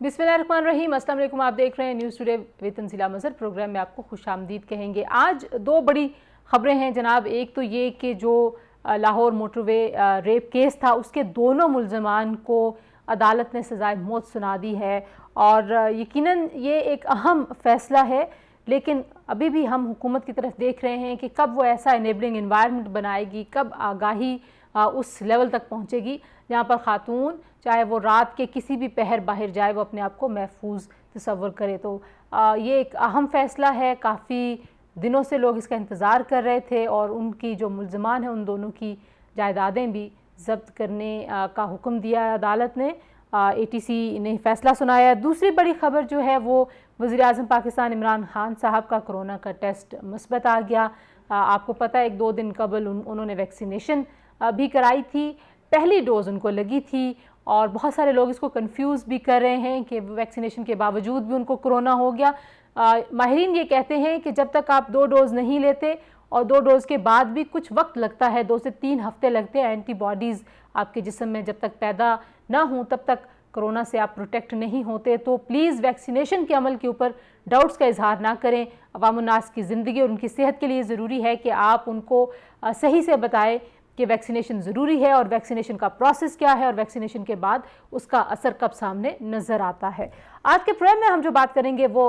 बिस्मिल्लाहिर्रहमानिर्रहीम। अस्सलाम वालेकुम। आप देख रहे हैं news today with Tanzila Mazhar. Programme में आपको खुशामदीद कहेंगे। आज दो बड़ी खबरें हैं जनाब। एक तो ये कि जो लाहौर मोटरवे रेप केस था उसके दोनों मुल्ज़मान को अदालत ने सज़ाए मौत सुना दी है और यकीनन ये एक अहम फ़ैसला है, लेकिन अभी भी हम हुकूमत की तरफ देख रहे हैं कि कब वो ऐसा इनेबलिंग इन्वायरमेंट बनाएगी, कब आगाही उस लेवल तक पहुँचेगी जहाँ पर ख़ातून चाहे वो रात के किसी भी पहर बाहर जाए वो अपने आप को महफूज तसव्वुर करे। तो ये एक अहम फ़ैसला है। काफ़ी दिनों से लोग इसका इंतज़ार कर रहे थे और उनकी जो मुल्ज़मान हैं उन दोनों की जायदादें भी ज़ब्त करने का हुक्म दिया है अदालत ने। ATC ने फ़ैसला सुनाया। दूसरी बड़ी ख़बर जो है वो वज़ीर-ए-आज़म पाकिस्तान इमरान खान साहब का कोरोना का टेस्ट मुस्बत आ गया। आपको पता है 1-2 दिन कबल उन्होंने वैक्सीनेशन भी कराई थी। पहली डोज़ उनको लगी थी और बहुत सारे लोग इसको कंफ्यूज भी कर रहे हैं कि वैक्सीनेशन के बावजूद भी उनको कोरोना हो गया। माहिरीन ये कहते हैं कि जब तक आप 2 डोज़ नहीं लेते और 2 डोज़ के बाद भी कुछ वक्त लगता है, 2 से 3 हफ्ते लगते हैं एंटीबॉडीज़ आपके जिस्म में जब तक पैदा ना हों तब तक कोरोना से आप प्रोटेक्ट नहीं होते। तो प्लीज़ वैक्सीनेशन के अमल के ऊपर डाउट्स का इजहार ना करें। अवामुन्नास की ज़िंदगी और उनकी सेहत के लिए ज़रूरी है कि आप उनको सही से बताएं कि वैक्सीनेशन ज़रूरी है और वैक्सीनेशन का प्रोसेस क्या है और वैक्सीनेशन के बाद उसका असर कब सामने नज़र आता है। आज के प्रोग्राम में हम जो बात करेंगे वो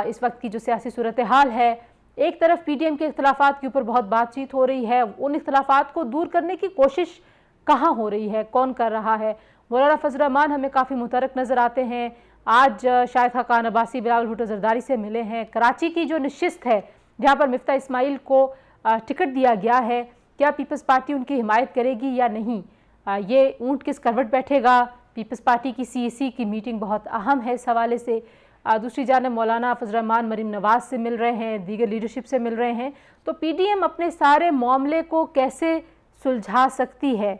इस वक्त की जो सियासी सूरत हाल है। एक तरफ PTM के इख्तलाफात के ऊपर बहुत बातचीत हो रही है, उन इख्तलाफात को दूर करने की कोशिश कहाँ हो रही है, कौन कर रहा है। मौलाना फजल रहमान हमें काफ़ी मुतरक नज़र आते हैं। आज शाहिद खाकान अब्बासी बिलावल भुट्टो जरदारी से मिले हैं। कराची की जो नशिस्त है जहाँ पर मिफ्ता इस्माइल को टिकट दिया गया है, क्या पीपल्स पार्टी उनकी हिमायत करेगी या नहीं, ये ऊँट किस करवट बैठेगा। पीपल्स पार्टी की CAC की मीटिंग बहुत अहम है इस हवाले से। दूसरी जानब मौलाना फजल रहमान मरीम नवाज़ से मिल रहे हैं, दीगर लीडरशिप से मिल रहे हैं। तो PTM अपने सारे मामले को कैसे सुलझा सकती है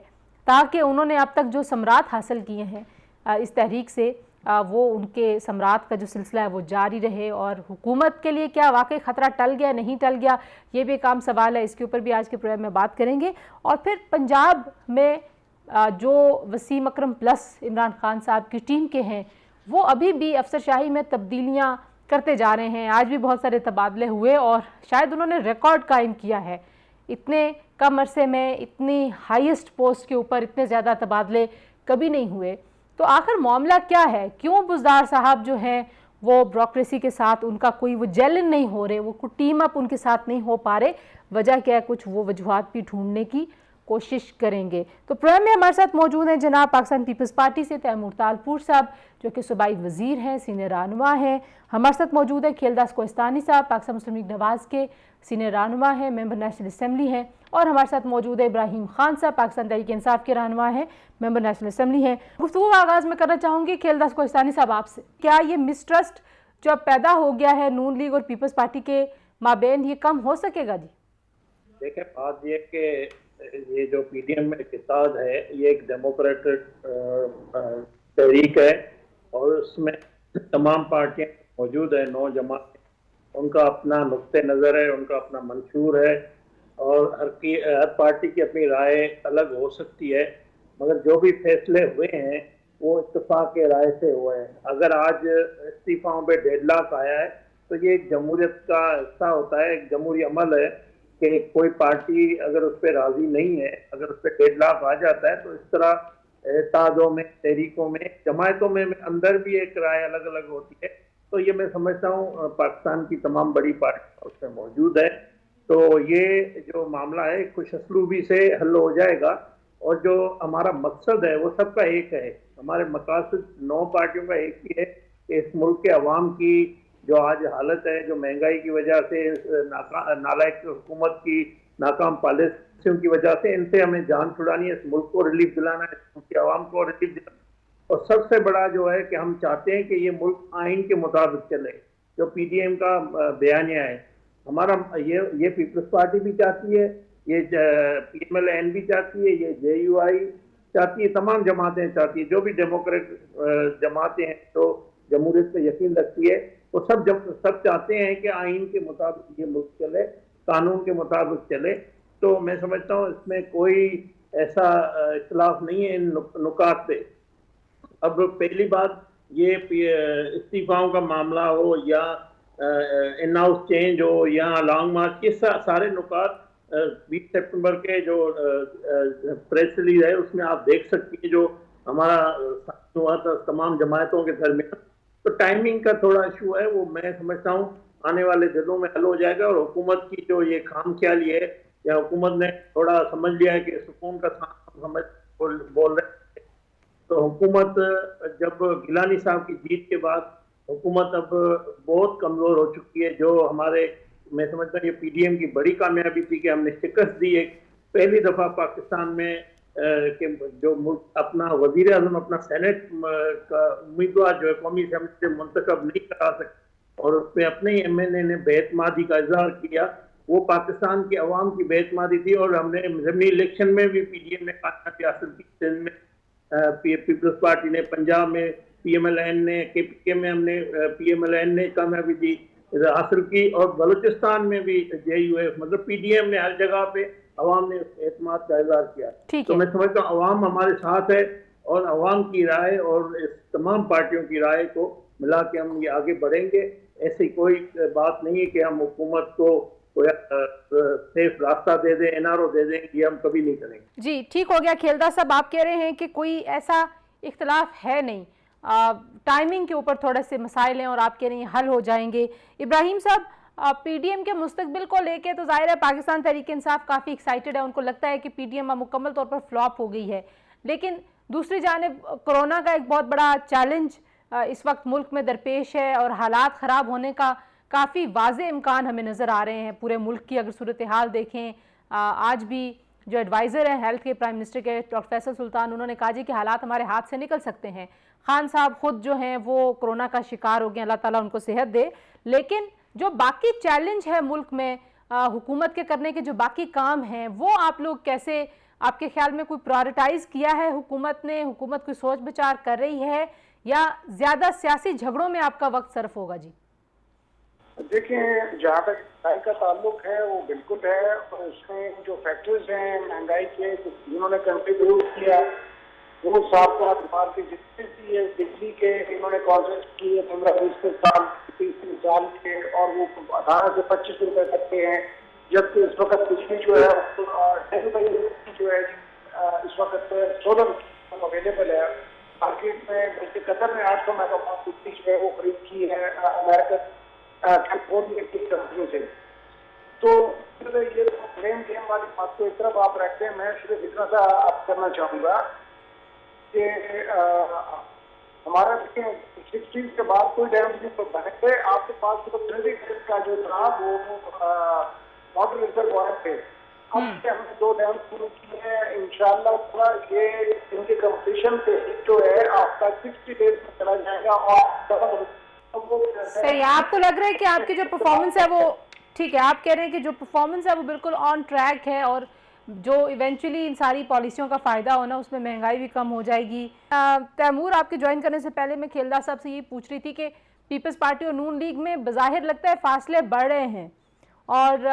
ताकि उन्होंने अब तक जो समरात हासिल किए हैं इस तहरीक से वो उनके सम्राट का जो सिलसिला है वो जारी रहे। और हुकूमत के लिए क्या वाकई ख़तरा टल गया नहीं टल गया, ये भी एक आम सवाल है। इसके ऊपर भी आज के प्रोग्राम में बात करेंगे। और फिर पंजाब में जो वसीम अकरम प्लस इमरान खान साहब की टीम के हैं वो अभी भी अफसरशाही में तब्दीलियाँ करते जा रहे हैं। आज भी बहुत सारे तबादले हुए और शायद उन्होंने रिकॉर्ड कायम किया है। इतने कम अरसे में इतनी हाईएस्ट पोस्ट के ऊपर इतने ज़्यादा तबादले कभी नहीं हुए। तो आखिर मामला क्या है, क्यों बुज़दार साहब जो हैं वो ब्यूरोक्रेसी के साथ उनका कोई वो जेल नहीं हो रहे, वो टीम अप उनके साथ नहीं हो पा रहे, वजह क्या है, कुछ वो वजूहात भी ढूंढने की कोशिश करेंगे। तो प्रोग्राम में हमारे साथ मौजूद हैं जनाब पाकिस्तान पीपल्स पार्टी से तैमूर तालपुर साहब जो कि सूबाई वज़ीर हैं, सीनियर रहनुमा हैं। हमारे साथ मौजूद है खेलदास कोहिस्तानी साहब पाकिस्तान मुस्लिम लीग नवाज़ के सीनियर रहनुमा हैं, मेंबर नेशनल असम्बली हैं। और हमारे साथ मौजूद है इब्राहिम खान साहब पाकिस्तान तहरीक इंसाफ के रहनुमा हैं, मेंबर नेशनल असम्बली हैं। गुफ्तगू का आगाज़ में करना चाहूँगी खेलदास कोहिस्तानी साहब आपसे, क्या ये मिसट्रस्ट जो अब पैदा हो गया है नून लीग और पीपल्स पार्टी के माबेन ये कम हो सकेगा जी? देखिए, बात ये कि ये जो PTM में इत्तेहाद है ये एक डेमोक्रेटिक तहरीक है और उसमें तमाम पार्टियां मौजूद है, 9 जमात, उनका अपना नुक्ते नज़र है, उनका अपना मंशूर है और हर पार्टी की अपनी राय अलग हो सकती है, मगर जो भी फैसले हुए हैं वो इत्तेफाक के राय से हुए हैं। अगर आज इस्तीफाओं पे डेडलॉक आया है तो ये एक जमहूरियत का हिस्सा होता है, एक जमहूरी अमल है कि कोई पार्टी अगर उस पर राजी नहीं है, अगर उस पर डेडलॉक आ जाता है तो इस तरह एतहादों में, तहरीकों में, जमायतों में अंदर भी एक राय अलग अलग होती है। तो ये मैं समझता हूँ पाकिस्तान की तमाम बड़ी पार्टी उसमें मौजूद है। तो ये जो मामला है खुशअस्लूबी से हल हो जाएगा और जो हमारा मकसद है वो सबका एक है। हमारे मकासद 9 पार्टियों का एक ही है कि इस मुल्क के अवाम की जो आज हालत है, जो महंगाई की वजह से, नालायक हुकूमत की नाकाम पॉलिसियों की वजह से, इनसे हमें जान छुड़ानी है, इस मुल्क को रिलीफ दिलाना है, इस मुल्क के अवाम को रिलीफ दिलाना। और सबसे बड़ा जो है कि हम चाहते हैं कि ये मुल्क आइन के मुताबिक चले, जो PTM का बयानिया है हमारा, ये पीपल्स पार्टी भी चाहती है, ये PMLN भी चाहती है, ये JUI चाहती है, तमाम जमातें चाहती है, जो भी डेमोक्रेट जमातें हैं तो जमहूरियत पे यकीन रखती है, वो सब चाहते हैं कि आइन के मुताबिक ये मुल्क चले, कानून के मुताबिक चले। तो मैं समझता हूँ इसमें कोई ऐसा इख्तिलाफ नहीं है इन नुकात पे। अब पहली बात ये इस्तीफाओं का मामला हो या इन हाउस चेंज हो या लॉन्ग मार्च, ये सारे नुकात 20 सितंबर के जो प्रेस रिलीज है उसमें आप देख सकती हैं, जो हमारा हुआ था तमाम जमायतों के दरमियान। तो टाइमिंग का थोड़ा इशू है, वो मैं समझता हूँ आने वाले दिनों में हल हो जाएगा। और हुकूमत की जो ये खामख्याली है, या हुकूमत ने थोड़ा समझ लिया है कि सुकून का सांस समझ बोल रहे हैं, तो हुकूमत जब गिलानी साहब की जीत के बाद हुकूमत अब बहुत कमजोर हो चुकी है। जो हमारे, मैं समझता हूँ ये पीडीएम की बड़ी कामयाबी थी कि हमने शिकस्त दी है। पहली दफा पाकिस्तान में कि जो मुल्क अपना वजीर आजम अपना सेनेट का उम्मीदवार जो है कौमी असेंबली से मुंतखब नहीं करा सकते और उसमें अपने ही एमएनए ने बेएतमादी का इजहार किया। वो पाकिस्तान की अवाम की बेएतमादी थी और हमने ज़मीनी इलेक्शन में भी पीडीएम ने कामयाबी हासिल की। सिंध में पीपल्स पार्टी ने, पंजाब में पीएमएलएन ने, केपीके में हमने पीएमएलएन ने कामयाबी दी हासिल की, और बलूचिस्तान में भी जेयूएफ मतलब पीडीएम ने हर जगह पे अवाम ने एतमाद का इजहार किया। तो मैं समझता हूँ अवाम हमारे साथ है, और अवाम की राय और इस तमाम पार्टियों की राय को मिला के हम ये आगे बढ़ेंगे। ऐसी कोई बात नहीं है कि हम हुकूमत को कोई सेफ रास्ता दे दें, एनआरओ दे दें, ये हम कभी नहीं करेंगे। जी ठीक हो गया खेलदा साहब, आप कह रहे हैं कि कोई ऐसा इख्तलाफ है नहीं, टाइमिंग के ऊपर थोड़े से मसाइल हैं और आप कह रहे हैं हल हो जाएंगे। इब्राहिम साहब, पीडीएम के मुस्तकबिल को लेके तो जाहिर है पाकिस्तान तहरीक इंसाफ काफ़ी एक्साइटेड है, उनको लगता है कि पीडीएम मुकम्मल तौर पर फ्लॉप हो गई है, लेकिन दूसरी जानिब कोरोना का एक बहुत बड़ा चैलेंज इस वक्त मुल्क में दरपेश है और हालात ख़राब होने का काफ़ी वाज़े इम्कान हमें नज़र आ रहे हैं। पूरे मुल्क की अगर सूरत हाल देखें, आज भी जो एडवाइज़र हैं हेल्थ के प्राइम मिनिस्टर के डॉक्टर फैसल सुल्तान, उन्होंने कहा जी कि हालात हमारे हाथ से निकल सकते हैं। खान साहब खुद जो हैं वो कोरोना का शिकार हो गए, अल्लाह ताला उनको सेहत दे। लेकिन जो बाकी चैलेंज है मुल्क में, हुकूमत के करने के जो बाकी काम हैं, वो आप लोग कैसे, आपके ख्याल में कोई प्रायोरिटाइज किया है हुकूमत ने? हुकूमत कोई सोच विचार कर रही है या ज़्यादा सियासी झगड़ों में आपका वक्त सर्फ होगा? जी देखिए, जहाँ तक महंगाई का ताल्लुक है वो बिल्कुल है, और उसमें जो फैक्टर्स हैं महंगाई के जिन्होंने कंट्रीब्यूट किया वो 7-8 के जितने भी है, बिजली के इन्होंने कॉन्ट्रैक्ट किए 15-20 साल 30 साल के, और वो 18 से 25 रुपए तक के हैं। जबकि इस वक्त बिजली जो है 10 रुपये जो है इस वक्त सोलर अवेलेबल है मार्केट में। जैसे कतर ने 800 मेगावाट बिजली जो है वो खरीद की है अमेरिकन कैलिफोर्निया की कंपनी से। तो ये ब्लेम गेम वाली बात को एक तरफ आप रखते हैं, मैं सिर्फ इतना सा आप करना चाहूँगा कि हमारा 60 के बाद कोई डैम नहीं बने थे। आपके पास तो 20 का जो था वो वाटर रिजर्वायर थे, अब हमने 2 डैम शुरू किए हैं। इंशाल्लाह ये इनके कंप्लीशन पे जो है आपका 60 डेज में चला जाएगा। और सही, आपको लग रहा है कि आपकी जो परफॉर्मेंस है वो ठीक है? आप कह रहे हैं कि जो परफॉर्मेंस है वो बिल्कुल ऑन ट्रैक है और जो इवेंचुअली इन सारी पॉलिसियों का फ़ायदा होना, उसमें महंगाई भी कम हो जाएगी। तैमूर, आपके ज्वाइन करने से पहले मैं खेलदा साहब से ये पूछ रही थी कि पीपल्स पार्टी और नून लीग में बज़ाहिर लगता है फासले बढ़ रहे हैं, और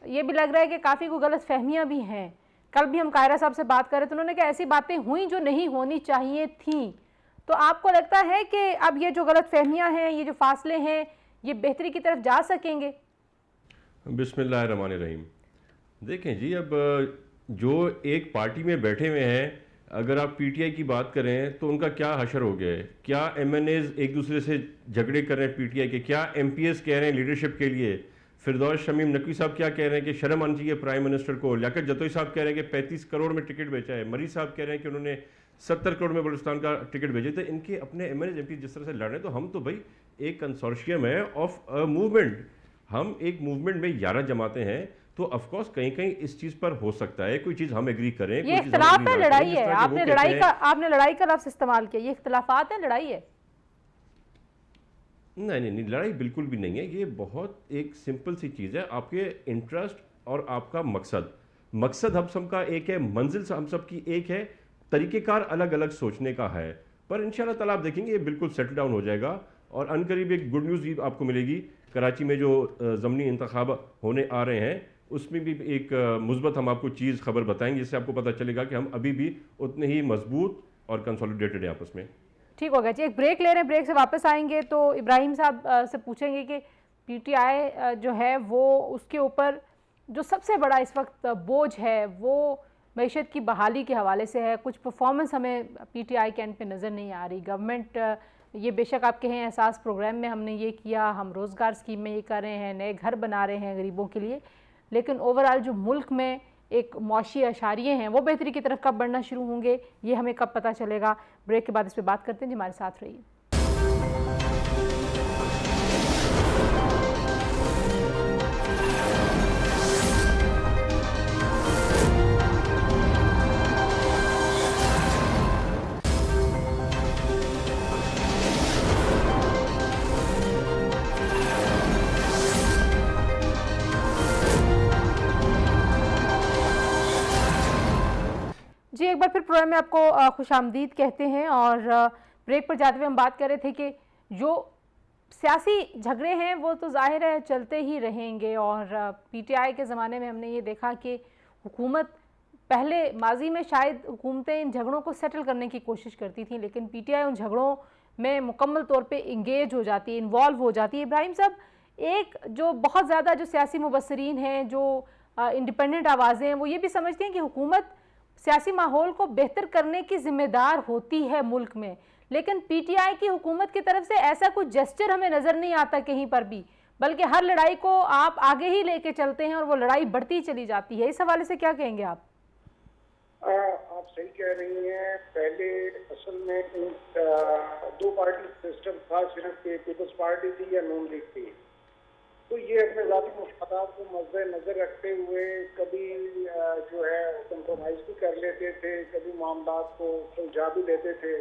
ये भी लग रहा है कि काफ़ी कोई गलत फहमियाँ भी हैं। कल भी हम कायरा साहब से बात कर रहे थे, उन्होंने कहा ऐसी बातें हुई जो नहीं होनी चाहिए थी। तो आपको लगता है कि अब ये जो गलत फहमियाँ हैं, ये जो फासले हैं, ये बेहतरी की तरफ जा सकेंगे? बिस्मिल्लाहिर्रहमानिर्रहीम। देखें जी, अब जो एक पार्टी में बैठे हुए हैं, अगर आप पीटीआई की बात करें तो उनका क्या हशर हो गया है? क्या एमएनएज एक दूसरे से झगड़े कर रहे हैं पीटीआई के? क्या एमपीएस कह रहे हैं लीडरशिप के लिए? फिरदौस शमीम नकवी साहब क्या कह रहे हैं कि शर्म आनी चाहिए प्राइम मिनिस्टर को? लियाकत जतोई साहब कह रहे हैं कि 35 करोड़ में टिकट बेचा है। मरी साहब कह रहे हैं कि उन्होंने 70 करोड़ में बलूचिस्तान का टिकट भेजे थे। इनके अपने एमएनएज एमपी जिस तरह से लड़ रहे हैं, तो हम तो भाई एक कंसोर्शियम है ऑफ मूवमेंट, हम एक मूवमेंट में 11 जमाते हैं, तो ऑफ कोर्स कहीं कहीं इस चीज पर हो सकता है कोई चीज हम एग्री करें। ये इख्तिलाफ है, लड़ाई है? आपने लड़ाई का लफ्ज इस्तेमाल किया, ये इख्तिलाफात है, लड़ाई है? नहीं, लड़ाई बिल्कुल भी नहीं है। ये बहुत एक सिंपल सी चीज़ है, आपके इंटरेस्ट और आपका मकसद हम सबका एक है, मंजिल हम सबकी एक है, तरीक़ेकार अलग अलग सोचने का है। पर इंशाल्लाह ताला आप देखेंगे ये बिल्कुल सेटल डाउन हो जाएगा। और अनकरीब एक गुड न्यूज़ भी आपको मिलेगी, कराची में जो ज़मनी इंतखाब होने आ रहे हैं उसमें भी एक मुस्बत हम आपको चीज़ खबर बताएंगे, जिससे आपको पता चलेगा कि हम अभी भी उतने ही मजबूत और कंसोलिडेटेड हैं आपस में। ठीक हो गया जी, एक ब्रेक ले रहे हैं, ब्रेक से वापस आएंगे तो इब्राहिम साहब से पूछेंगे कि पीटीआई जो है वो उसके ऊपर जो सबसे बड़ा इस वक्त बोझ है वो मईशत की बहाली के हवाले से है। कुछ परफॉर्मेंस हमें पीटीआई के एंड पे नज़र नहीं आ रही। गवर्नमेंट ये बेशक आप कहें एहसास प्रोग्राम में हमने ये किया, हम रोज़गार स्कीम में ये कर रहे हैं, नए घर बना रहे हैं गरीबों के लिए, लेकिन ओवरऑल जो मुल्क में एक मौशी अशारिये हैं वो बेहतरी की तरफ कब बढ़ना शुरू होंगे ये हमें कब पता चलेगा। ब्रेक के बाद इस पर बात करते हैं जी, हमारे साथ रहिए। जी एक बार फिर प्रोग्राम में आपको खुशामदीद कहते हैं। और ब्रेक पर जाते हुए हम बात कर रहे थे कि जो सियासी झगड़े हैं वो तो जाहिर है चलते ही रहेंगे। और पीटीआई के ज़माने में हमने ये देखा कि हुकूमत पहले माजी में शायद हुकूमतें इन झगड़ों को सेटल करने की कोशिश करती थी, लेकिन पीटीआई उन झगड़ों में मुकम्मल तौर पे इंगेज हो जाती है, इन्वॉल्व हो जाती है। इब्राहिम साहब, एक जो बहुत ज़्यादा जो सियासी मुबसरीन हैं, जो इंडिपेंडेंट आवाज़ें हैं, वो ये भी समझती हैं कि हुकूमत सियासी माहौल को बेहतर करने की जिम्मेदार होती है मुल्क में, लेकिन पीटीआई की हुकूमत की तरफ से ऐसा कुछ जेस्चर हमें नज़र नहीं आता कहीं पर भी, बल्कि हर लड़ाई को आप आगे ही लेके चलते हैं और वो लड़ाई बढ़ती चली जाती है। इस हवाले से क्या कहेंगे आप? आप सही कह रही हैं। पहले असल में दो पार्टी सिस्टम था, सिर्फ पीपल्स पार्टी थी या नून लीग थी। तो ये अपने ज़ाती मफादात को मद्देनजर रखते हुए कभी जो है कंप्रोमाइज़ भी कर लेते थे, कभी मामलात को सुलझा भी लेते थे,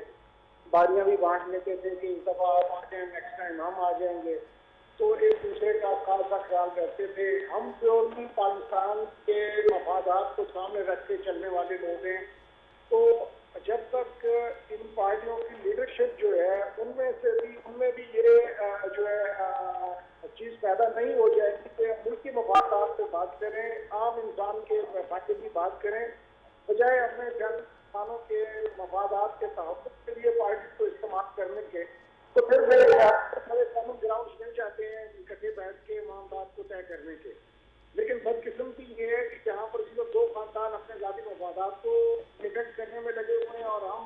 बारियां भी बांट लेते थे कि इस दफ़ा आप आ जाएं, नेक्स्ट टाइम हम आ जाएंगे। तो एक दूसरे का खासा ख्याल रखते थे। हम प्योरली पाकिस्तान के मफादात को सामने रख के चलने वाले लोग हैं। तो जब तक इन पार्टियों की लीडरशिप जो है उनमें भी ये जो है चीज़ पैदा नहीं हो जाएगी कि मुल्की मफादात पे बात करें, आम इंसान के फायदे की बात करें, बजाय अपने इंसानों के मफादात के तहफ़्फ़ुज़ के लिए पार्टी को इस्तेमाल करने के। तो फिर मेरे कॉमन ग्राउंड मिल जाते हैं इकट्ठे बैठ के मामलात को तय करने के। लेकिन बदकिस्मती ये है कि जहाँ पर सिर्फ दो खानदान अपने ज़ाती मफादात को निगट करने में लगे हुए हैं और हम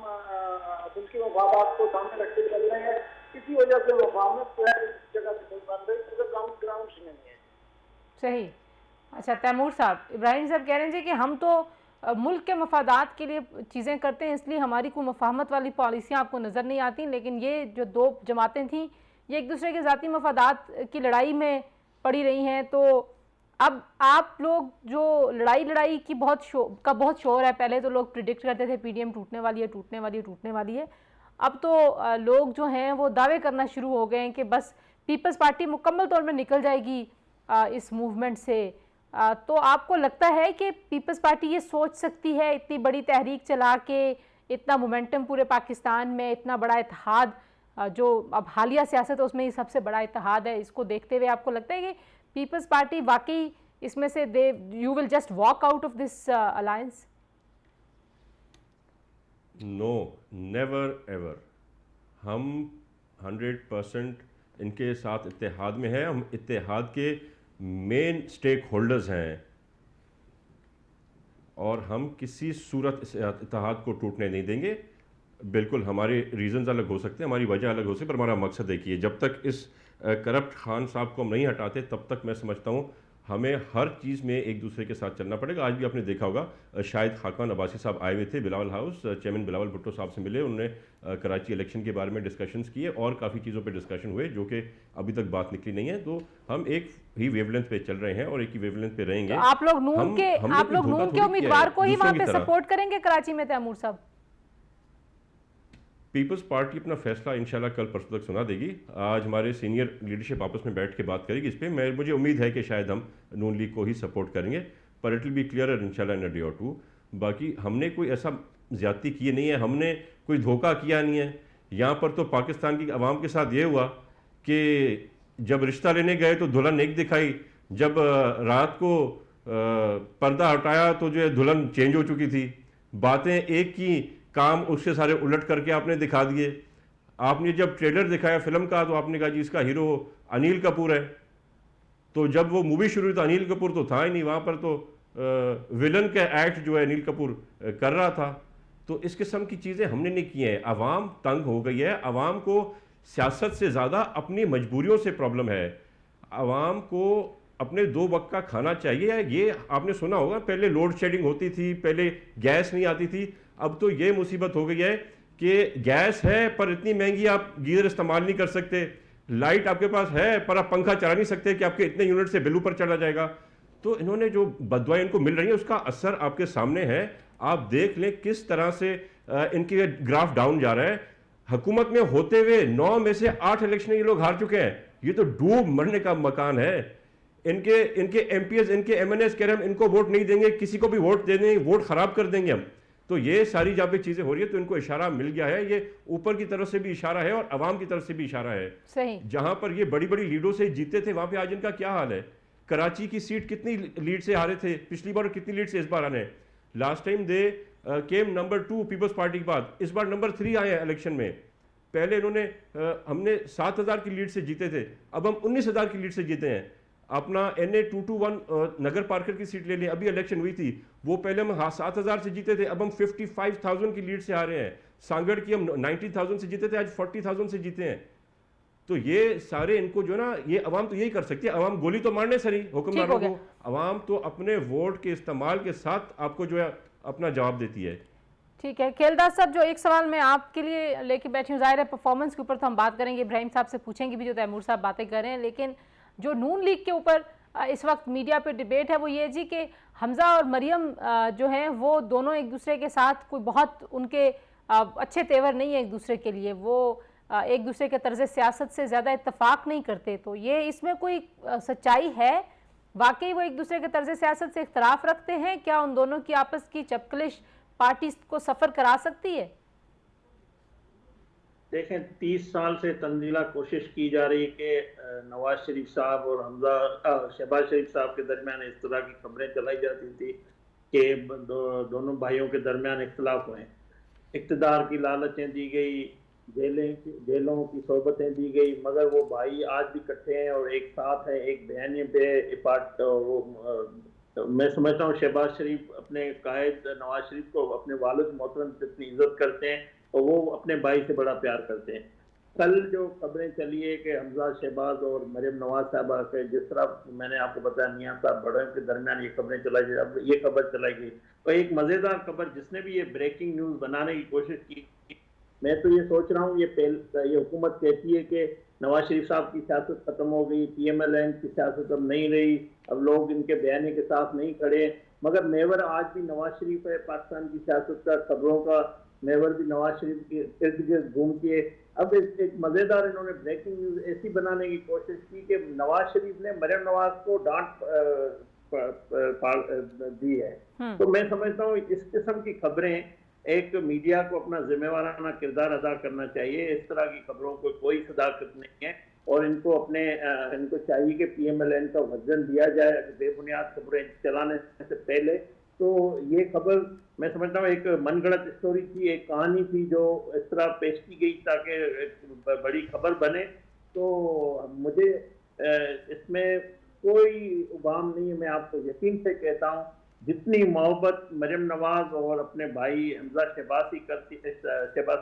उनके मफादात को सामने रखते चल रहे हैं, इसी वजह से मुफाहमत जो है इस जगह से नहीं बन रही, क्योंकि कॉमन ग्राउंड नहीं है। सही। अच्छा तैमूर साहब, इब्राहिम साहब कह रहे हैं कि हम तो मुल्क के मफादात के लिए चीज़ें करते हैं, इसलिए हमारी कोई मुफाहमत वाली पॉलिसियाँ आपको नज़र नहीं आती, लेकिन ये जो दो जमातें थीं ये एक दूसरे के ज़ाती मफादात की लड़ाई में पड़ी रही हैं। तो अब आप लोग जो लड़ाई की बहुत शोर है, पहले तो लोग प्रिडिक्ट करते थे पीडीएम टूटने वाली है, टूटने वाली है, टूटने वाली है। अब तो लोग जो हैं वो दावे करना शुरू हो गए हैं कि बस पीपल्स पार्टी मुकम्मल तौर पर निकल जाएगी इस मूवमेंट से। तो आपको लगता है कि पीपल्स पार्टी ये सोच सकती है इतनी बड़ी तहरीक चला के, इतना मोमेंटम पूरे पाकिस्तान में, इतना बड़ा इत्तेहाद जो अब हालिया सियासत है उसमें ये सबसे बड़ा इत्तेहाद है, इसको देखते हुए आपको लगता है कि पीपल्स पार्टी वाकई इसमें से you will just walk out of this alliance? No, never ever. हम 100% इनके साथ इत्तेहाद में हैं। हम इत्तेहाद के मेन स्टेक होल्डर्स हैं और हम किसी सूरत इस इत्तेहाद को टूटने नहीं देंगे। बिल्कुल हमारे रीजंस अलग हो सकते हैं, हमारी वजह अलग हो सकती है, पर हमारा मकसद एक ही है। जब तक इस करप्ट खान साहब को हम नहीं हटाते तब तक मैं समझता हूँ हमें हर चीज़ में एक दूसरे के साथ चलना पड़ेगा। आज भी आपने देखा होगा शाहिद खाकान अब्बासी साहब आए हुए थे बिलावल हाउस, चेयरमैन बिलावल भुट्टो साहब से मिले, उन्होंने कराची इलेक्शन के बारे में डिस्कशंस किए और काफ़ी चीज़ों पे डिस्कशन हुए जो कि अभी तक बात निकली नहीं है। तो हम एक ही वेवलेंथ पे चल रहे हैं और एक ही वेवलेंथ पे रहेंगे। तो आप लोग नून के उम्मीदवार को ही वहाँ पे सपोर्ट करेंगे कराची में तैमूर साहब? पीपल्स पार्टी अपना फैसला इंशाल्लाह कल परसों तक सुना देगी। आज हमारे सीनियर लीडरशिप आपस में बैठ के बात करेगी इस पर। मुझे उम्मीद है कि शायद हम नून लीग को ही सपोर्ट करेंगे, पर इट विल बी क्लियर इंशाल्लाह इन अ डे और टू। बाकी हमने कोई ऐसा ज्यादती की नहीं है, हमने कोई धोखा किया नहीं है। यहाँ पर तो पाकिस्तान की आवाम के साथ ये हुआ कि जब रिश्ता लेने गए तो दुल्हन एक दिखाई, जब रात को पर्दा हटाया तो जो है दुल्हन चेंज हो चुकी थी। बातें एक की, काम उसके सारे उलट करके आपने दिखा दिए। आपने जब ट्रेलर दिखाया फिल्म का तो आपने कहा जी इसका हीरो अनिल कपूर है। तो जब वो मूवी शुरू हुई तो अनिल कपूर तो था ही नहीं वहाँ पर, तो विलन का एक्ट जो है अनिल कपूर कर रहा था। तो इस किस्म की चीज़ें हमने नहीं की हैं। आवाम तंग हो गई है, आवाम को सियासत से ज़्यादा अपनी मजबूरियों से प्रॉब्लम है। आवाम को अपने 2 वक्त का खाना चाहिए। ये आपने सुना होगा पहले लोड शेडिंग होती थी, पहले गैस नहीं आती थी, अब तो ये मुसीबत हो गई है कि गैस है पर इतनी महंगी आप गीज़र इस्तेमाल नहीं कर सकते, लाइट आपके पास है पर आप पंखा चला नहीं सकते कि आपके इतने यूनिट से बिल ऊपर चला जाएगा। तो इन्होंने जो बददुआएं इनको मिल रही है उसका असर आपके सामने है। आप देख लें किस तरह से इनके ग्राफ डाउन जा रहा है। हुकूमत में होते हुए 9 में से 8 इलेक्शन ये लोग हार चुके हैं। ये तो डूब मरने का मकान है। इनके एमपीएस, इनके एमएनएस कह रहे हैं हम इनको वोट नहीं देंगे, किसी को भी वोट दे देंगे, वोट खराब कर देंगे हम। तो ये सारी जहाँ पे चीजें हो रही है तो इनको इशारा मिल गया है। ये ऊपर की तरफ से भी इशारा है और अवाम की तरफ से भी इशारा है। सही। जहां पर ये बड़ी बड़ी लीडों से जीते थे वहां पे आज इनका क्या हाल है। कराची की सीट कितनी लीड से हारे थे पिछली बार और कितनी लीड से इस बार आने। लास्ट टाइम दे केम नंबर 2 पीपल्स पार्टी के बाद, इस बार नंबर 3 आए हैं इलेक्शन में। पहले इन्होंने हमने 7,000 की लीड से जीते थे, अब हम 19,000 की लीड से जीते हैं। अपना NA 221 नगर पार्कर की सीट ले लें, अभी इलेक्शन हुई थी, वो पहले हम 7,000 से जीते थे, अब हम 55,000 की लीड से आ रहे हैं। सांगड़ की हम 90,000 से जीते थे, आज 40,000 से जीते हैं। तो ये सारे इनको जो ना, ये अवाम तो यही कर सकती है। अवाम गोली तो मारने सही हुक्मरानों को, अवाम तो अपने वोट के इस्तेमाल के साथ आपको जो है अपना जवाब देती है। ठीक है खेलदास साहब, जो एक सवाल मैं आपके लिए लेके बैठी हूँ, जाहिर है परफॉर्मेंस के ऊपर तो हम बात करेंगे, इब्राहिम साहब से पूछेंगे भी जो तैमूर साहब बातें कर रहे हैं, लेकिन जो नून लीग के ऊपर इस वक्त मीडिया पे डिबेट है वो ये जी कि हमजा और मरियम जो हैं वो दोनों एक दूसरे के साथ कोई बहुत उनके अच्छे तेवर नहीं है एक दूसरे के लिए, वो एक दूसरे के तर्ज सियासत से ज़्यादा इत्तेफाक नहीं करते। तो ये इसमें कोई सच्चाई है? वाकई वो एक दूसरे के तर्ज सियासत से इख्तलाफ रखते हैं? क्या उन दोनों की आपस की चपकलिश पार्टी को सफ़र करा सकती है? देखें, 30 साल से तंजीला कोशिश की जा रही कि नवाज शरीफ साहब और शहबाज शरीफ साहब के दरमियान इस तरह की खबरें चलाई जाती थी कि दोनों भाइयों के दरमियान इख्तलाफ हुए। इक़्तिदार की लालचें दी गई, जेलों की सोबतें दी गई, मगर वो भाई आज भी इकट्ठे हैं और एक साथ हैं। एक बयानी पे मैं समझता हूँ शहबाज शरीफ अपने कायद नवाज शरीफ को अपने वालिद मोहतरम से इतनी इज्जत करते हैं और वो अपने भाई से बड़ा प्यार करते हैं। कल जो खबरें चली है कि हमजा शहबाज और मरियम नवाज साहबा के, जिस तरह मैंने आपको बताया मियां साहब बड़ों के दरमियान ये खबरें चलाई गई, अब ये खबर चलाई गई। और एक मज़ेदार खबर, जिसने भी ये ब्रेकिंग न्यूज़ बनाने की कोशिश की, मैं तो ये सोच रहा हूँ ये हुकूमत कहती है कि नवाज शरीफ साहब की सियासत खत्म हो गई, PMLN की सियासत अब नहीं रही, अब लोग इनके बयानी के साथ नहीं खड़े, मगर मेवर आज भी नवाज शरीफ है। पाकिस्तान की सियासत का, खबरों का मेवर भी नवाज शरीफ के इर्द गिर्द घूमती है। अब एक मजेदार इन्होंने ब्रेकिंग न्यूज ऐसी बनाने की कोशिश की कि नवाज शरीफ ने मरियम नवाज को डांट दी है। तो मैं समझता हूँ इस किस्म की खबरें, एक मीडिया को अपना जिम्मेवाराना किरदार अदा करना चाहिए। इस तरह की खबरों को कोई सदाकत नहीं है और इनको चाहिए कि PMLN का वर्जन दिया जाए बेबुनियाद खबरें चलाने से पहले। तो ये खबर मैं समझता हूँ एक मनगढ़ंत स्टोरी थी, एक कहानी थी जो इस तरह पेश की गई ताकि बड़ी खबर बने। तो मुझे इसमें कोई उबाम नहीं है। मैं आपको यकीन से कहता हूँ जितनी मोहब्बत मरियम नवाज और अपने भाई हमजा शहबाज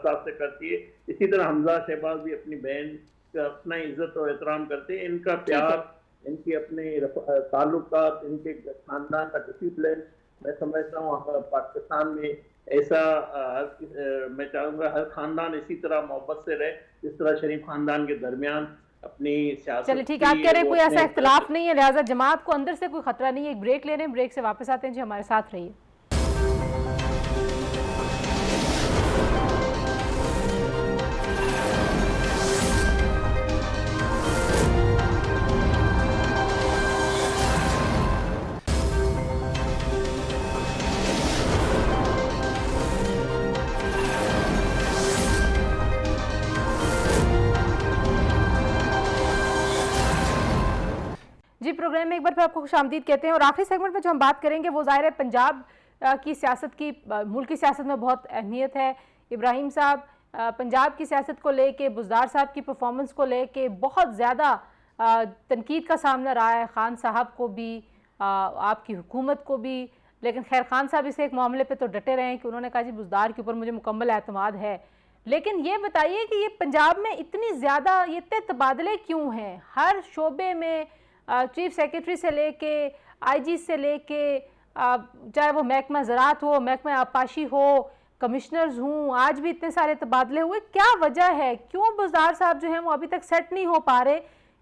साहब से करती है, इसी तरह हमजा शहबाज भी अपनी बहन का अपना इज्जत और एहतराम करते हैं। इनका प्यार, इनकी अपने ताल्लुकात, इनके खानदान का डिसिप्लिन, मैं समझता हूँ पाकिस्तान में ऐसा मैं चाहूँगा हर खानदान इसी तरह मोहब्बत से रहे जिस तरह शरीफ खानदान के दरमियान अपनी सियासत। चलिए ठीक है, आप कह रहे हैं कोई ऐसा इख्तिलाफ नहीं है, लिहाजा जमात को अंदर से कोई खतरा नहीं है। एक ब्रेक ले रहे हैं, ब्रेक से वापस आते हैं जी, हमारे साथ रहिए। जी प्रोग्राम में एक बार फिर आपको खुशामदीद कहते हैं और आखिरी सेगमेंट में जो हम बात करेंगे वो ज़ाहिर है पंजाब की सियासत की, मुल्क की सियासत में बहुत अहमियत है। इब्राहिम साहब, पंजाब की सियासत को लेके, बुज़दार साहब की परफॉर्मेंस को लेके बहुत ज़्यादा तनकीद का सामना रहा है, खान साहब को भी, आपकी हुकूमत को भी। लेकिन खैर खान साहब इस एक मामले पे तो डटे रहे हैं कि उन्होंने कहा जी बुज़दार के ऊपर मुझे मुकम्मल एतमाद है। लेकिन ये बताइए कि ये पंजाब में इतनी ज़्यादा ये इतने तबादले क्यों हैं? हर शोबे में चीफ सेक्रेटरी से लेके आईजी से लेके चाहे वो महकमा ज़राअत हो, महकमा आबपाशी हो, कमिश्नर्स हूँ, आज भी इतने सारे तबादले हुए। क्या वजह है? क्यों बुज़दार साहब जो हैं वो अभी तक सेट नहीं हो पा रहे?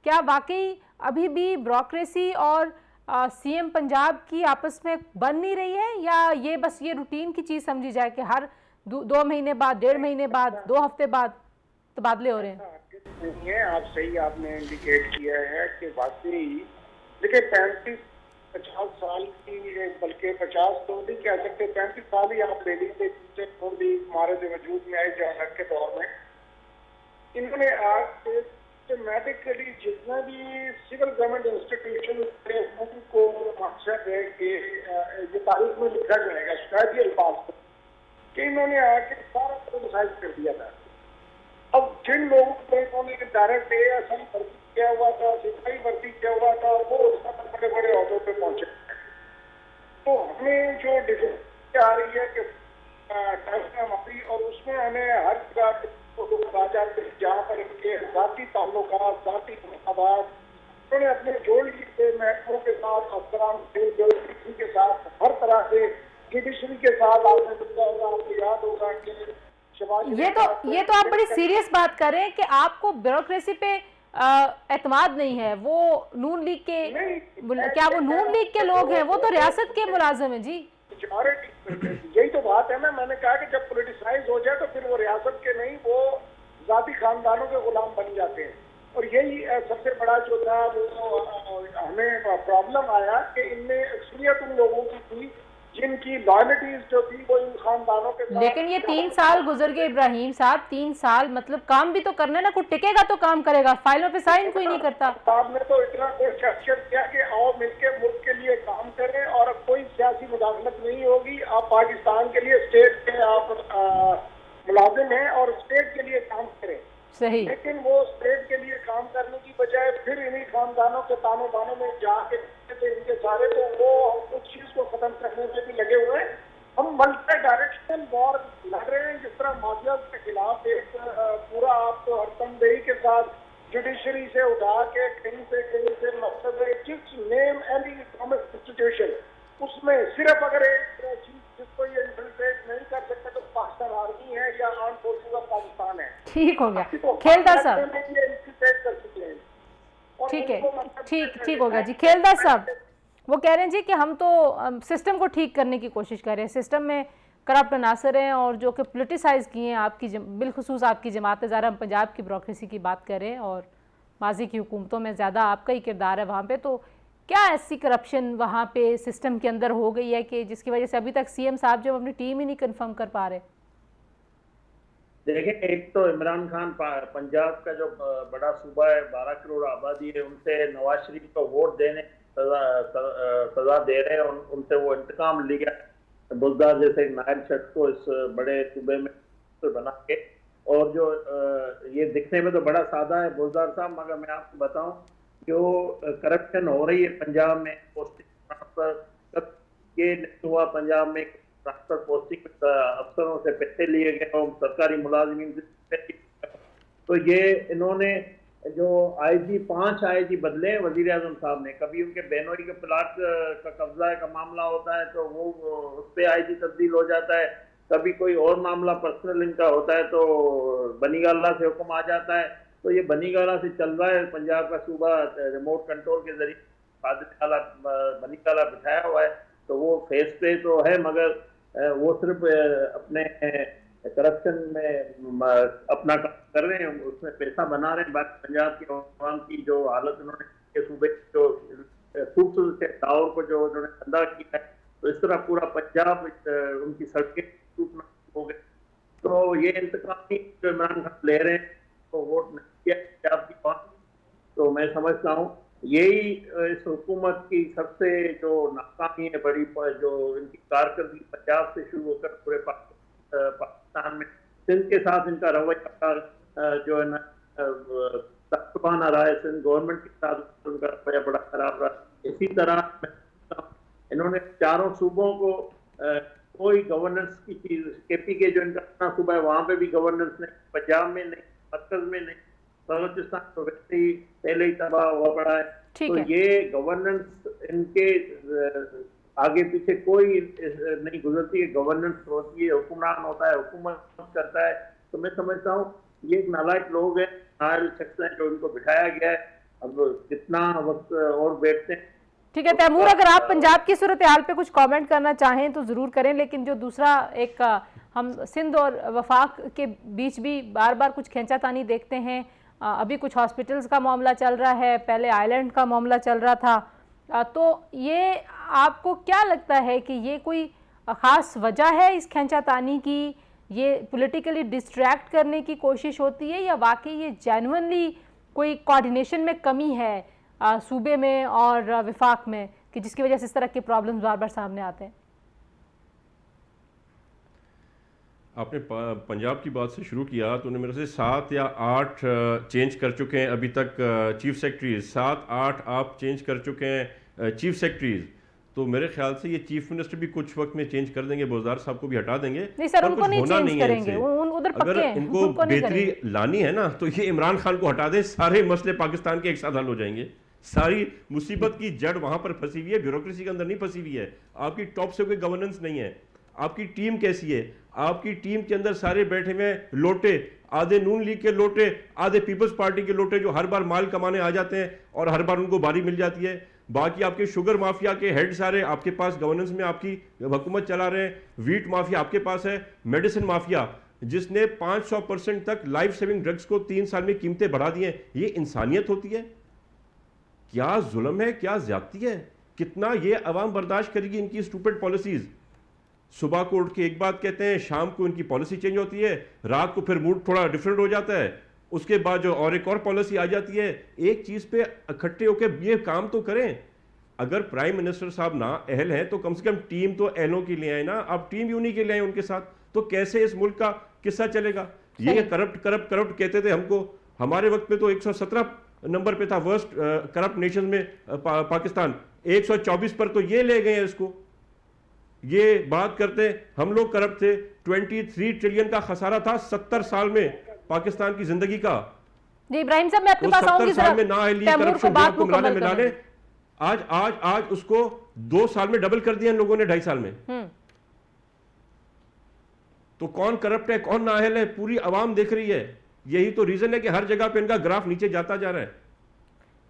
क्या वाकई अभी भी ब्यूरोक्रेसी और सीएम पंजाब की आपस में बन नहीं रही है, या ये बस ये रूटीन की चीज़ समझी जाए कि हर 2 महीने बाद, 1.5 महीने बाद, 2 हफ्ते बाद तबादले हो रहे हैं? नहीं है, आप सही आपने इंडिकेट किया है कि वाकई देखिए 35-50 साल की, बल्कि 50 तो नहीं कह सकते, 35 साल ही आप ले लीजिए मोदी हमारे जो वजूद में आए जवाहर के दौर में। इन्होंने आज सिस्टमैटिकली जितना भी सिविल गवर्नमेंट इंस्टीट्यूशन को मकसद है कि ये तारीख में लिखा जाएगा शायद ये अल्फाज कि इन्होंने आके सारा क्रिटिसाइज कर दिया था। अब जिन लोगों को इन्होंने डायरेक्ट ASM भर्ती किया हुआ था, सिपाही भर्ती किया हुआ था, वो बड़े बड़े अहदों पे पहुंचे। तो हमें जो डिफिकल्टी आ रही है कि हमारी, और उसमें हमें हर जगह जहाँ पर इनके जाती ताल्लुकात, जाती मसाबात उन्होंने अपने जोड़ लिए महकमों के साथ, अफसरान के साथ, हर तरह से जुडिशरी के साथ। आपने देखा होगा, आपको याद होगा कि ये तो आप बड़ी सीरियस बात कर रहे हैं कि आपको ब्यूरोक्रेसी पे एतमाद नहीं है। वो नून लीग के, क्या वो नून लीग के लोग हैं? वो तो रियासत के मुलाजिम हैं जी। यही तो बात है ना, मैंने कहा कि जब पॉलिटिसाइज हो जाए तो फिर वो रियासत के नहीं, वो जाती खानदानों के गुलाम बन जाते हैं। और यही सबसे बड़ा जो था वो हमें प्रॉब्लम आया कि इनमें अक्सरियत उन लोगों की थी जिनकी लॉयल्टीज जो थी वो इन खानदानों के साथ। लेकिन ये 3 साल गुजर गए इब्राहिम साहब, 3 साल मतलब काम भी तो करना है ना, कोई टिकेगा तो काम करेगा, फाइलों पे साइन कोई नहीं करता। साहब ने तो इतना कोशिश किया कि आओ मिलके मुल्क के लिए काम करें और कोई सियासी मुदाखलत नहीं होगी। आप पाकिस्तान के लिए स्टेट के आप मुलाजिम हैं और स्टेट के लिए काम करें। सही। लेकिन वो स्टेट के लिए काम करने की बजाय फिर इन्हीं खानदानों के तानों बानों में जाके इनके सारे, तो वो हम उस चीज को खत्म करने में भी लगे हुए हैं। हम मल्टी डायरेक्शनल वॉर लड़ रहे हैं, जिस तरह माफिया के खिलाफ एक पूरा आपको हरतमदेही के साथ जुडिशरी से उठा के कहीं से मकसद है जिस नेम एनी गवर्नमेंट इंस्टीट्यूशन, उसमें सिर्फ अगर एक चीज जिसको ये इन्फिल्ट्रेट नहीं कर सकते तो पाकिस्तान आर्मी है या आर्म फोर्सेस ऑफ पाकिस्तान है। ठीक हो गया खेलदार साहब, कर चुके हैं। ठीक है, ठीक हो गया जी। खेलदार साहब वो कह रहे हैं जी कि हम तो सिस्टम को ठीक करने की कोशिश कर रहे हैं, सिस्टम में करप्ट अनासर हैं और जो कि पोलिटिसाइज किए हैं आपकी बिलखुसूस आपकी जमात ज़ारा। हम पंजाब की ब्यूरोक्रेसी की बात करें और माजी की हुकूमतों में ज़्यादा आपका ही किरदार है वहाँ पे, तो क्या ऐसी करप्शन वहाँ पे सिस्टम के अंदर हो गई है कि जिसकी वजह से अभी तक सीएम साहब जब अपनी टीम ही नहीं कन्फर्म कर पा रहे? देखें, एक तो इमरान खान पंजाब का जो बड़ा सूबा है, 12 करोड़ आबादी है, उनसे नवाज शरीफ को वोट देने सजा दे रहे हैं और उनसे वो इंतकाम लिया बुज़दार जैसे एक नायब शख्स को इस बड़े सूबे में बना के। और जो ये दिखने में तो बड़ा सादा है बुज़दार साहब, मगर मैं आपको बताऊं जो करप्शन हो रही है पंजाब में, पोस्टिंग ट्रांसफर ये नहीं हुआ पंजाब में, ट्रांसफर पोस्टिंग अफसरों से पैसे लिए गए और सरकारी मुलाजिमीन से। तो ये इन्होंने जो आईजी 5 आईजी बदले वजीर आजम साहब ने, कभी उनके बेनोई के प्लाट का कब्जा का मामला होता है तो वो उस पर आईजी तब्दील हो जाता है, कभी कोई और मामला पर्सनल इनका होता है तो बनीगाला से हुक्म आ जाता है। तो ये बनीगाला से चल रहा है पंजाब का सूबा, रिमोट कंट्रोल के जरिए बनीगाला बिठाया हुआ है। तो वो फेस पे तो है मगर वो सिर्फ अपने करप्शन में अपना काम कर रहे हैं, उसमें पैसा बना रहे हैं। बाकी पंजाब की अवाम की जो हालत उन्होंने सूबे जो खूबसूरत दावर को जो उन्होंने अंदा किया है, तो इस तरह पूरा पंजाब उनकी सड़कें हो गई। तो ये इंतकामी जो इमरान खान ले रहे हैं तो वोट नहीं किया पंजाब की बात, तो मैं समझता हूँ यही इस हुकूमत की सबसे जो नाकामी है बड़ी, जो इनकी कारकर्दगी पंजाब से शुरू होकर पूरे पाकिस्तान में सिंध के साथ इनका रवैया जो है ना तख्तबाना रहा है, सिंध गवर्नमेंट के साथ उनका रवैया बड़ा खराब रहा। इसी तरह इन्होंने चारों सूबों को कोई गवर्नेंस की चीज, केपी के जो इनका अपना सूबा है वहां पे भी गवर्नेंस नहीं, पंजाब में नहीं, मरकज में नहीं, बलोचिस्तान तो वैसे ही पहले ही तबाह हुआ पड़ा है। तो ये गवर्नेंस इनके आगे पीछे कोई नहीं गुजरती है, गवर्नेंस होती है, हुक्मरान होता है, हुकूमत करता है। तो मैं समझता हूँ ये एक नालायक लोग हैं, नायल शख्स हैं जो इनको बिठाया गया है। अब कितना वक्त और बैठते हैं। ठीक है तैमूर, अगर आप पंजाब की सूरत हाल पे कुछ कमेंट करना चाहें तो ज़रूर करें, लेकिन जो दूसरा एक हम सिंध और वफाक के बीच भी बार बार कुछ खींचातानी देखते हैं। अभी कुछ हॉस्पिटल्स का मामला चल रहा है, पहले आइलैंड का मामला चल रहा था। तो ये आपको क्या लगता है कि ये कोई ख़ास वजह है इस खींचातानी की, ये पॉलिटिकली डिस्ट्रैक्ट करने की कोशिश होती है, या वाकई ये जेन्युइनली कोई कोऑर्डिनेशन में कमी है सूबे में और विफाक में कि जिसकी वजह से इस तरह के प्रॉब्लम्स बार बार सामने आते हैं? आपने पंजाब की बात से शुरू किया तो उन्होंने मेरे से 7 या 8 चेंज कर चुके हैं अभी तक चीफ सेक्रेटरीज, 7-8 आप चेंज कर चुके हैं चीफ सेक्रेटरीज। तो मेरे ख्याल से ये चीफ मिनिस्टर भी कुछ वक्त में चेंज कर देंगे, बोजदार साहब को भी हटा देंगे। नहीं सर, उनको नहीं चेंज करेंगे, उधर अगर इनको बेहतरी लानी है ना तो ये इमरान खान को हटा दें, सारे मसले पाकिस्तान के एक साथ हल हो जाएंगे। सारी मुसीबत की जड़ वहां पर फंसी हुई है, ब्यूरोक्रेसी के अंदर नहीं फंसी हुई है। आपकी टॉप से कोई गवर्नेंस नहीं है। आपकी टीम कैसी है? आपकी टीम के अंदर सारे बैठे हुए लोटे, आधे नून लीग के लोटे, आधे पीपल्स पार्टी के लोटे जो हर बार माल कमाने आ जाते हैं और हर बार उनको बारी मिल जाती है। बाकी आपके शुगर माफिया के हेड सारे आपके पास गवर्नेंस में आपकी हुकूमत चला रहे हैं। वीट माफिया आपके पास है, मेडिसिन माफिया जिसने 500% तक लाइफ सेविंग ड्रग्स को 3 साल में कीमतें बढ़ा दी हैं। ये इंसानियत होती है? क्या जुल्म है, क्या ज्यादती है? कितना ये अवाम बर्दाश्त करेगी इनकी स्टूपिड पॉलिसीज? सुबह को उठ के एक बात कहते हैं, शाम को इनकी पॉलिसी चेंज होती है, रात को फिर मूड थोड़ा डिफरेंट हो जाता है, उसके बाद जो और एक और पॉलिसी आ जाती है। एक चीज पे इकट्ठे होकर ये काम तो करें। अगर प्राइम मिनिस्टर साहब ना अहल हैं तो कम से कम टीम तो अहलों के लिए आए ना। आप टीम भी उन्हीं के लिए आए उनके साथ, तो कैसे इस मुल्क का किस्सा चलेगा? ये करप्ट कहते थे हमको। हमारे वक्त में तो 117 नंबर पे था वर्स्ट करप्ट नेशन में पाकिस्तान, 124 पर तो ये ले गए हैं इसको। ये बात करते हम लोग करप्ट थे। 23 ट्रिलियन का खसारा था 70 साल में पाकिस्तान की जिंदगी का। जी इब्राहिम साहब, मैं आपके पास आऊंगी, 70 साल में ना हिली करप्शन को मिलाने आज उसको 2 साल में डबल कर दिया इन लोगों ने, 2.5 साल में। तो कौन करप्ट है, कौन नाअहल है, पूरी आवाम देख रही है। यही तो रीजन है कि हर जगह पे इनका ग्राफ नीचे जाता जा रहा है।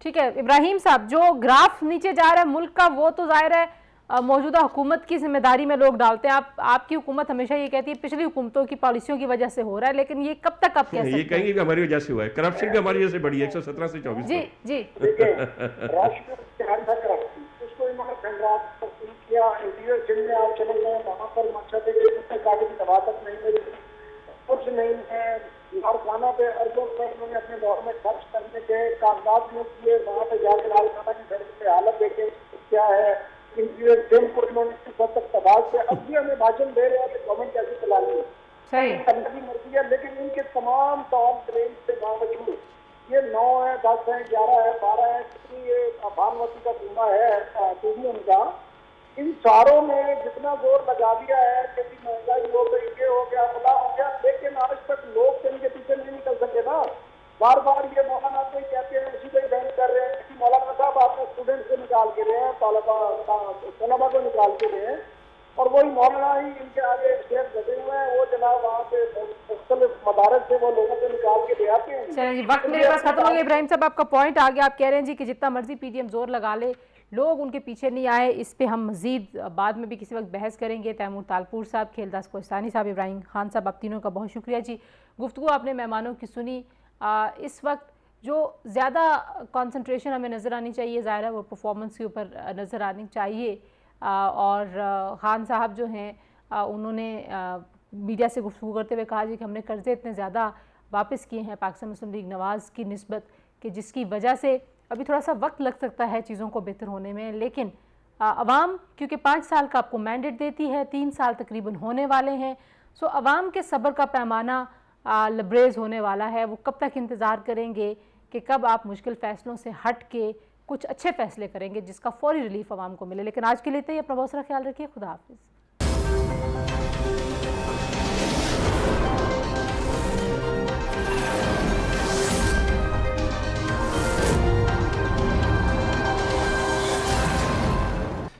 ठीक है इब्राहिम साहब, जो ग्राफ नीचे जा रहा है मुल्क का, वो तो जाहिर है मौजूदा हुकूमत की जिम्मेदारी में लोग डालते हैं। आपकी हुकूमत हमेशा ये कहती है पिछली हुकूमतों की पॉलिसियों की वजह से हो रहा है, लेकिन ये कब तक आप कह सकते हैं? ये कहेंगे कि हमारी वजह से हुआ है। करप्शन भी हमारी वजह से बढ़ी है 117 से 24। जी जी उसको इन्होंने किया। इंटीरियर जिले में आप चले गए, वहाँ पर मकसद काफी दवा तक नहीं मिली, कुछ नहीं है। कारखाना पे अरबों रुपए उन्होंने अपने दौर में खर्च करने के कागजात में किए। वहाँ पे जाकर कारखाना की सड़क पे हालत देखे क्या है। इंटीरियर जिम को इन्होंने तक तबाह से अब भी हमें भाषण दे रहे हैं कि गवर्नमेंट कैसे चलानी है, सही करने की मर्जी है। लेकिन इनके तमाम ट्रेन के बावजूद ये 9 है, 10 है, 11 है, 12 है, ये भानुमती का कुआं है टूरियम का, इन चारों में जितना जोर लगा दिया है कि महंगाई हो गई, ये हो गया, फला हो गया, लेकिन आज तक लोग तो इनके पीछे नहीं निकल सके ना। बार बार ये मौलाना को ही कहते हैं, उसी को ही बैन कर रहे हैं कि मौलाना साहब आपने स्टूडेंट्स को निकाल के रहे हैं, तलबा को निकाल के रहे हैं, और वही मौलाना ही इनके आगे शेर लगे हुए हैं। वो जनाब वहाँ पे मुख्तलिफ मदारस से वो लोगों को निकाल के ले आते हैं। चलिए जी, वक्त मेरे पास खत्म हो गया। इब्राहिम साहब, आपका पॉइंट आ गया। आप कह रहे हैं जी कि जितना मर्जी पीडीएम जोर लगा ले, लोग उनके पीछे नहीं आए। इस पे हम मजीद बाद में भी किसी वक्त बहस करेंगे। तैमूर तालपुर साहब, खेलदास कोहिस्तानी साहब, इब्राहिम खान साहब, आप तीनों का बहुत शुक्रिया जी। गुफ्तगू आपने मेहमानों की सुनी। इस वक्त जो ज़्यादा कंसंट्रेशन हमें नज़र आनी चाहिए, ज़ाहिर है वो परफॉर्मेंस के ऊपर नज़र आनी चाहिए। और खान साहब जो हैं उन्होंने मीडिया से गुफ्तगू करते हुए कहा जी कि हमने कर्ज़े इतने ज़्यादा वापस किए हैं पाकिस्तान मुस्लिम लीग नवाज़ की निस्बत कि जिसकी वजह से अभी थोड़ा सा वक्त लग सकता है चीज़ों को बेहतर होने में। लेकिन अवाम क्योंकि 5 साल का आपको मैंडेट देती है, 3 साल तकरीबन होने वाले हैं, सो अवाम के सब्र का पैमाना लबरेज होने वाला है। वो कब तक इंतज़ार करेंगे कि कब आप मुश्किल फ़ैसलों से हट के कुछ अच्छे फ़ैसले करेंगे जिसका फ़ौरी रिलीफ आवाम को मिले। लेकिन आज के लिए तो ये अपना बहुत सारा ख्याल रखिए। खुदा हाफिज़।